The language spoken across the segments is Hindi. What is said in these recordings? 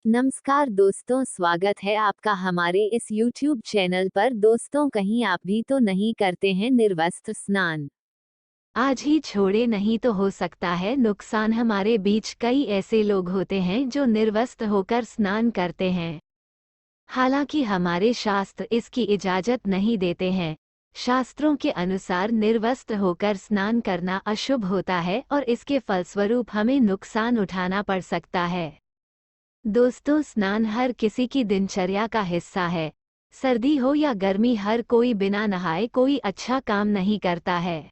नमस्कार दोस्तों, स्वागत है आपका हमारे इस YouTube चैनल पर। दोस्तों, कहीं आप भी तो नहीं करते हैं निर्वस्त्र स्नान? आज ही छोड़े नहीं तो हो सकता है नुकसान। हमारे बीच कई ऐसे लोग होते हैं जो निर्वस्त्र होकर स्नान करते हैं। हालांकि हमारे शास्त्र इसकी इजाजत नहीं देते हैं। शास्त्रों के अनुसार निर्वस्त्र होकर स्नान करना अशुभ होता है और इसके फलस्वरूप हमें नुकसान उठाना पड़ सकता है। दोस्तों, स्नान हर किसी की दिनचर्या का हिस्सा है। सर्दी हो या गर्मी, हर कोई बिना नहाए कोई अच्छा काम नहीं करता है।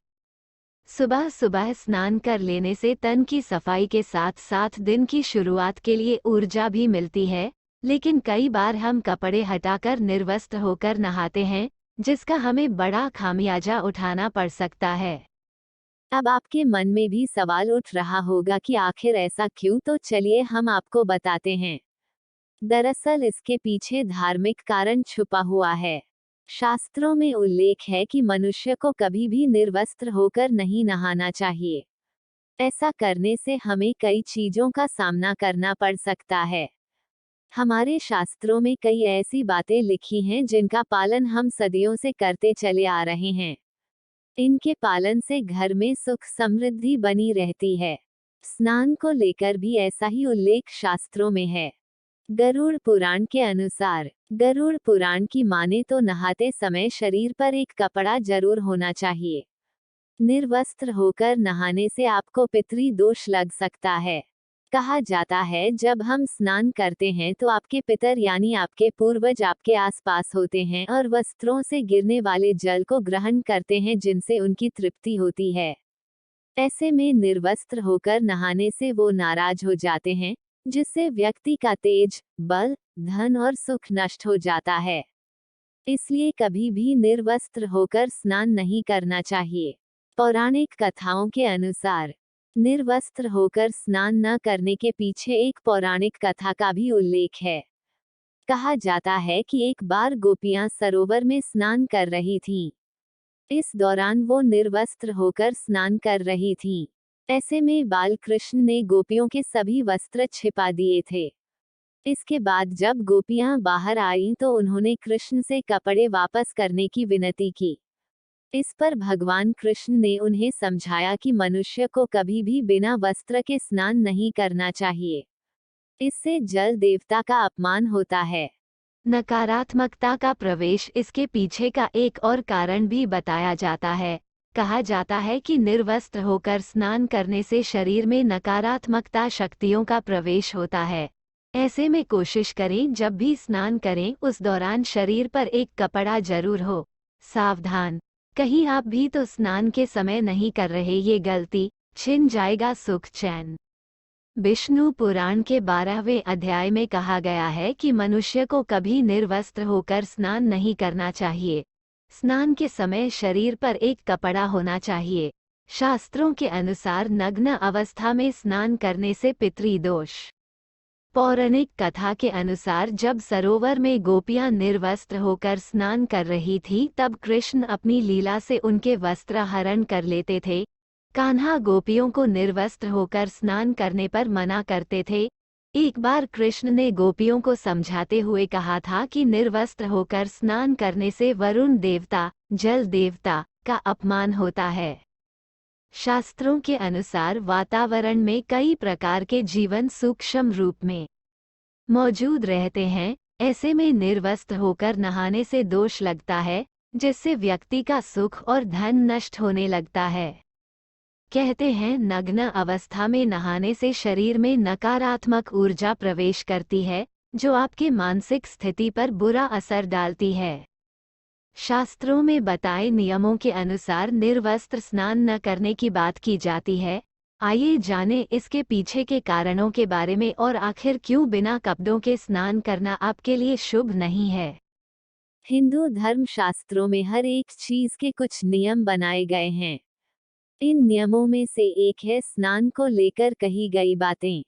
सुबह सुबह स्नान कर लेने से तन की सफाई के साथ साथ दिन की शुरुआत के लिए ऊर्जा भी मिलती है, लेकिन कई बार हम कपड़े हटाकर निर्वस्त्र होकर नहाते हैं, जिसका हमें बड़ा खामियाजा उठाना पड़ सकता है। अब आपके मन में भी सवाल उठ रहा होगा कि आखिर ऐसा क्यों? तो चलिए हम आपको बताते हैं। दरअसल इसके पीछे धार्मिक कारण छुपा हुआ है। शास्त्रों में उल्लेख है कि मनुष्य को कभी भी निर्वस्त्र होकर नहीं नहाना चाहिए। ऐसा करने से हमें कई चीजों का सामना करना पड़ सकता है। हमारे शास्त्रों में कई ऐसी बातें लिखी हैं जिनका पालन हम सदियों से करते चले आ रहे हैं। इनके पालन से घर में सुख समृद्धि बनी रहती है। स्नान को लेकर भी ऐसा ही उल्लेख शास्त्रों में है। गरुड़ पुराण के अनुसार, गरुड़ पुराण की माने तो नहाते समय शरीर पर एक कपड़ा जरूर होना चाहिए। निर्वस्त्र होकर नहाने से आपको पितरी दोष लग सकता है। कहा जाता है जब हम स्नान करते हैं तो आपके पितर यानी आपके पूर्वज आपके आसपास होते हैं और वस्त्रों से गिरने वाले जल को ग्रहण करते हैं, जिनसे उनकी तृप्ति होती है। ऐसे में निर्वस्त्र होकर नहाने से वो नाराज हो जाते हैं, जिससे व्यक्ति का तेज, बल, धन और सुख नष्ट हो जाता है। इसलिए कभी भी निर्वस्त्र होकर स्नान नहीं करना चाहिए। पौराणिक कथाओं के अनुसार निर्वस्त्र होकर स्नान न करने के पीछे एक पौराणिक कथा का भी उल्लेख है। कहा जाता है कि एक बार गोपियां सरोवर में स्नान कर रही थीं। इस दौरान वो निर्वस्त्र होकर स्नान कर रही थीं। ऐसे में बाल कृष्ण ने गोपियों के सभी वस्त्र छिपा दिए थे। इसके बाद जब गोपियां बाहर आईं तो उन्होंने कृष्ण से कपड़े वापस करने की विनती की। इस पर भगवान कृष्ण ने उन्हें समझाया कि मनुष्य को कभी भी बिना वस्त्र के स्नान नहीं करना चाहिए। इससे जल देवता का अपमान होता है। नकारात्मकता का प्रवेश इसके पीछे का एक और कारण भी बताया जाता है। कहा जाता है कि निर्वस्त्र होकर स्नान करने से शरीर में नकारात्मकता शक्तियों का प्रवेश होता है। ऐसे में कोशिश करें जब भी स्नान करें उस दौरान शरीर पर एक कपड़ा जरूर हो। सावधान, कहीं आप भी तो स्नान के समय नहीं कर रहे ये गलती, छिन जाएगा सुख चैन। विष्णु पुराण के 12वें अध्याय में कहा गया है कि मनुष्य को कभी निर्वस्त्र होकर स्नान नहीं करना चाहिए। स्नान के समय शरीर पर एक कपड़ा होना चाहिए। शास्त्रों के अनुसार नग्न अवस्था में स्नान करने से पितृदोष। पौराणिक कथा के अनुसार जब सरोवर में गोपियां निर्वस्त्र होकर स्नान कर रही थी तब कृष्ण अपनी लीला से उनके वस्त्र हरण कर लेते थे। कान्हा गोपियों को निर्वस्त्र होकर स्नान करने पर मना करते थे। एक बार कृष्ण ने गोपियों को समझाते हुए कहा था कि निर्वस्त्र होकर स्नान करने से वरुण देवता, जल देवता का अपमान होता है। शास्त्रों के अनुसार वातावरण में कई प्रकार के जीवन सूक्ष्म रूप में मौजूद रहते हैं। ऐसे में निर्वस्त्र होकर नहाने से दोष लगता है, जिससे व्यक्ति का सुख और धन नष्ट होने लगता है। कहते हैं नग्न अवस्था में नहाने से शरीर में नकारात्मक ऊर्जा प्रवेश करती है, जो आपके मानसिक स्थिति पर बुरा असर डालती है। शास्त्रों में बताए नियमों के अनुसार निर्वस्त्र स्नान न करने की बात की जाती है। आइए जाने इसके पीछे के कारणों के बारे में और आखिर क्यों बिना कपड़ों के स्नान करना आपके लिए शुभ नहीं है। हिंदू धर्म शास्त्रों में हर एक चीज के कुछ नियम बनाए गए हैं। इन नियमों में से एक है स्नान को लेकर कही गई बातें।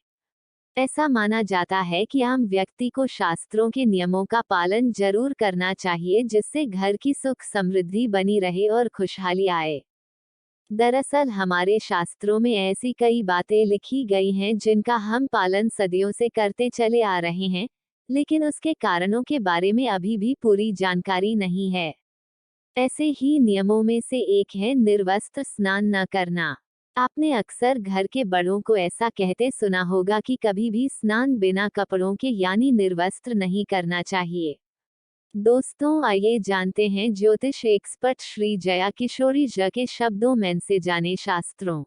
ऐसा माना जाता है कि आम व्यक्ति को शास्त्रों के नियमों का पालन जरूर करना चाहिए, जिससे घर की सुख समृद्धि बनी रहे और खुशहाली आए। दरअसल हमारे शास्त्रों में ऐसी कई बातें लिखी गई हैं जिनका हम पालन सदियों से करते चले आ रहे हैं, लेकिन उसके कारणों के बारे में अभी भी पूरी जानकारी नहीं है। ऐसे ही नियमों में से एक है निर्वस्त्र स्नान न करना। आपने अक्सर घर के बड़ों को ऐसा कहते सुना होगा कि कभी भी स्नान बिना कपड़ों के यानी निर्वस्त्र नहीं करना चाहिए। दोस्तों, आइए जानते हैं ज्योतिष एक्सपर्ट श्री जया किशोरी ज के शब्दों में से जाने शास्त्रों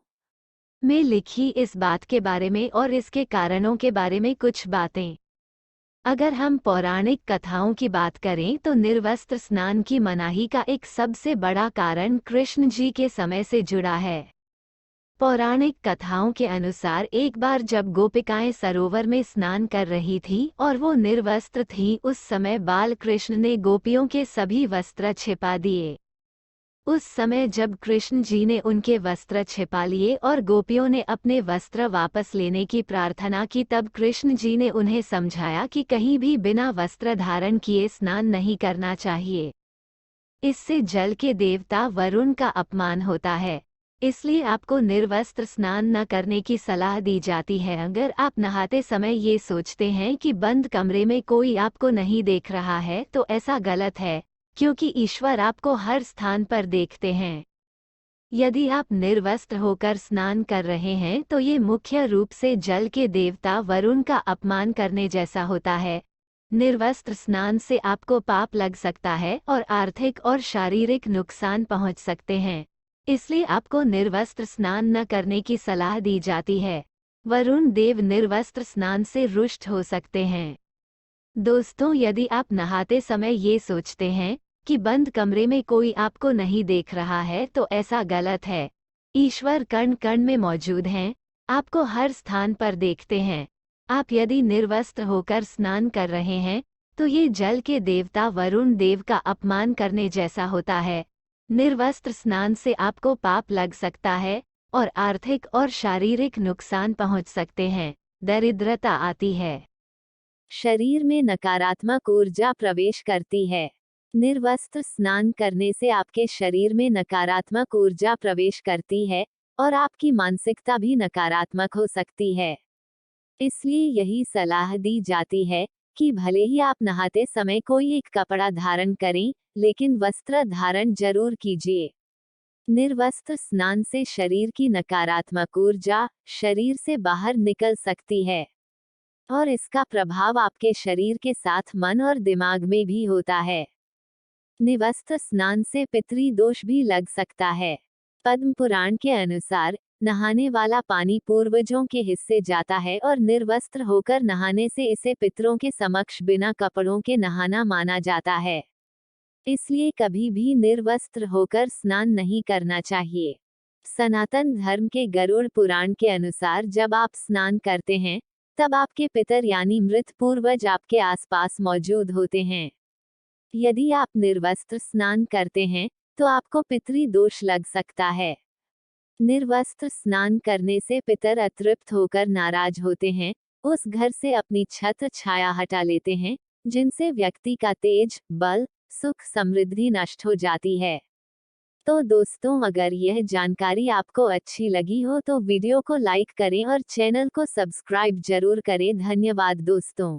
में लिखी इस बात के बारे में और इसके कारणों के बारे में कुछ बातें। अगर हम पौराणिक कथाओं की बात करें तो निर्वस्त्र स्नान की मनाही का एक सबसे बड़ा कारण कृष्ण जी के समय से जुड़ा है। पौराणिक कथाओं के अनुसार एक बार जब गोपिकाएं सरोवर में स्नान कर रही थीं और वो निर्वस्त्र थीं, उस समय बाल कृष्ण ने गोपियों के सभी वस्त्र छिपा दिए। उस समय जब कृष्ण जी ने उनके वस्त्र छिपा लिए और गोपियों ने अपने वस्त्र वापस लेने की प्रार्थना की, तब कृष्ण जी ने उन्हें समझाया कि कहीं भी बिना वस्त्र धारण किए स्नान नहीं करना चाहिए। इससे जल के देवता वरुण का अपमान होता है, इसलिए आपको निर्वस्त्र स्नान न करने की सलाह दी जाती है। अगर आप नहाते समय ये सोचते हैं कि बंद कमरे में कोई आपको नहीं देख रहा है तो ऐसा गलत है, क्योंकि ईश्वर आपको हर स्थान पर देखते हैं। यदि आप निर्वस्त्र होकर स्नान कर रहे हैं तो ये मुख्य रूप से जल के देवता वरुण का अपमान करने जैसा होता है। निर्वस्त्र स्नान से आपको पाप लग सकता है और आर्थिक और शारीरिक नुकसान पहुंच सकते हैं, इसलिए आपको निर्वस्त्र स्नान न करने की सलाह दी जाती है। वरुण देव निर्वस्त्र स्नान से रुष्ट हो सकते हैं। दोस्तों, यदि आप नहाते समय ये सोचते हैं कि बंद कमरे में कोई आपको नहीं देख रहा है तो ऐसा गलत है। ईश्वर कण कण में मौजूद हैं, आपको हर स्थान पर देखते हैं। आप यदि निर्वस्त्र होकर स्नान कर रहे हैं तो ये जल के देवता वरुण देव का अपमान करने जैसा होता है। निर्वस्त्र स्नान से आपको पाप लग सकता है और आर्थिक और शारीरिक नुकसान पहुंच सकते हैं। दरिद्रता आती है। शरीर में नकारात्मक ऊर्जा प्रवेश करती है। निर्वस्त्र स्नान करने से आपके शरीर में नकारात्मक ऊर्जा प्रवेश करती है और आपकी मानसिकता भी नकारात्मक हो सकती है। इसलिए यही सलाह दी जाती है कि भले ही आप नहाते समय कोई एक कपड़ा धारण करें, लेकिन वस्त्र धारण जरूर कीजिए। निर्वस्त्र स्नान से शरीर की नकारात्मक ऊर्जा शरीर से बाहर निकल सकती है और इसका प्रभाव आपके शरीर के साथ मन और दिमाग में भी होता है। निर्वस्त्र स्नान से पितृदोष भी लग सकता है। पद्म पुराण के अनुसार नहाने वाला पानी पूर्वजों के हिस्से जाता है और निर्वस्त्र होकर नहाने से इसे पितरों के समक्ष बिना कपड़ों के नहाना माना जाता है। इसलिए कभी भी निर्वस्त्र होकर स्नान नहीं करना चाहिए। सनातन धर्म के गरुड़ पुराण के अनुसार जब आप स्नान करते हैं तब आपके पितर यानी मृत पूर्वज आपके आसपास मौजूद होते हैं। यदि आप निर्वस्त्र स्नान करते हैं तो आपको पितृदोष लग सकता है। निर्वस्त्र स्नान करने से पितर अतृप्त होकर नाराज होते हैं, उस घर से अपनी छत्र छाया हटा लेते हैं, जिनसे व्यक्ति का तेज, बल, सुख, समृद्धि नष्ट हो जाती है। तो दोस्तों, अगर यह जानकारी आपको अच्छी लगी हो तो वीडियो को लाइक करें और चैनल को सब्सक्राइब जरूर करें। धन्यवाद दोस्तों।